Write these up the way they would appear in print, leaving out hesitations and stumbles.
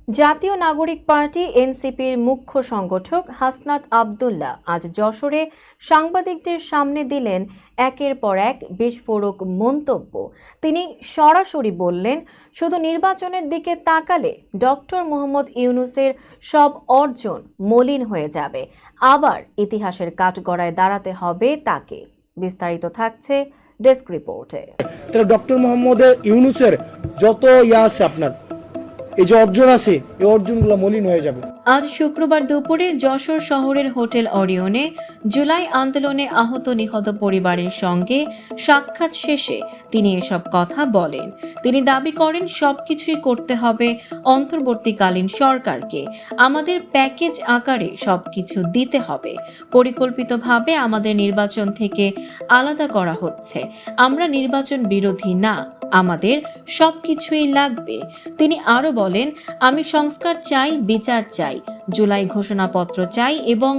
জাতীয় নাগরিক পার্টি এনসিপির মুখ্য সংগঠক হাসনাত আব্দুল্লাহ আজ যশোরে সাংবাদিকদের সামনে দিলেন একের পর এক বিস্ফোরক মন্তব্য। তিনি সরাসরি বললেন, শুধু নির্বাচনের দিকে তাকালে ডক্টর মোহাম্মদ ইউনূসের সব অর্জন মলিন হয়ে যাবে, আবার ইতিহাসের কাঠগড়ায় দাঁড়াতে হবে তাকে। বিস্তারিত থাকছে ডেস্ক রিপোর্টে। ডক্টর মোহাম্মদ ইউনূসের যত আছে আপনার এই যে অর্জন আছে, এই অর্জনগুলো মলিন হয়ে যাবে। আজ শুক্রবার দুপুরে যশোর শহরের হোটেল অরিয়নে জুলাই আন্দোলনে আহত নিহত পরিবারের সঙ্গে সাক্ষাৎ শেষে তিনি এসব কথা বলেন। তিনি দাবি করেন, সবকিছুই করতে হবে অন্তর্বর্তীকালীন সরকারকে। আমাদের প্যাকেজ আকারে সবকিছু দিতে হবে। পরিকল্পিতভাবে আমাদের নির্বাচন থেকে আলাদা করা হচ্ছে। আমরা নির্বাচন বিরোধী না, আমাদের সবকিছুই লাগবে। তিনি আরো বলেন, আমি সংস্কার চাই, বিচার চাই, জুলাই ঘোষণাপত্র চাই এবং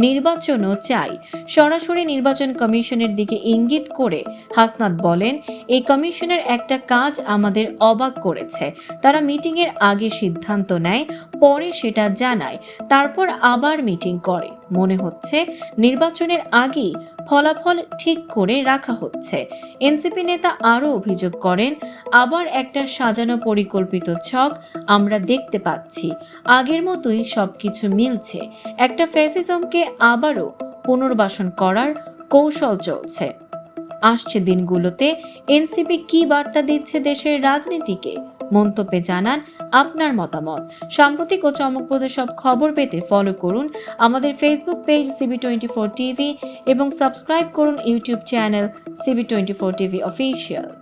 নির্বাচনও চাই। সরাসরি নির্বাচন কমিশনের দিকে ইঙ্গিত করে হাসনাত বলেন, এই কমিশনের একটা কাজ আমাদের অবাক করেছে। তারা মিটিংয়ের আগে সিদ্ধান্ত নেয়, পরে সেটা জানায়, তারপর আবার মিটিং করে। মনে হচ্ছে নির্বাচনের আগেই ফলাফল ঠিক করে রাখা হচ্ছে। এনসিপি নেতা আরও অভিযোগ করেন, আবার একটা সাজানো পরিকল্পিত ছক আমরা দেখতে পাচ্ছি। আগের মতোই সবকিছু মিলছে। একটা ফ্যাসিজমকে আবারও পুনর্বাসন করার কৌশল চলছে। আসছে দিনগুলোতে এনসিপি কি বার্তা দিচ্ছে দেশের রাজনীতিকে? মন্তব্যে জানান আপনার মতামত। সাম্প্রতিক ও চমকপ্রদ সব খবর পেতে ফলো করুন আমাদের ফেসবুক পেজ CB24 টিভি এবং সাবস্ক্রাইব করুন YouTube channel CB24 TV official.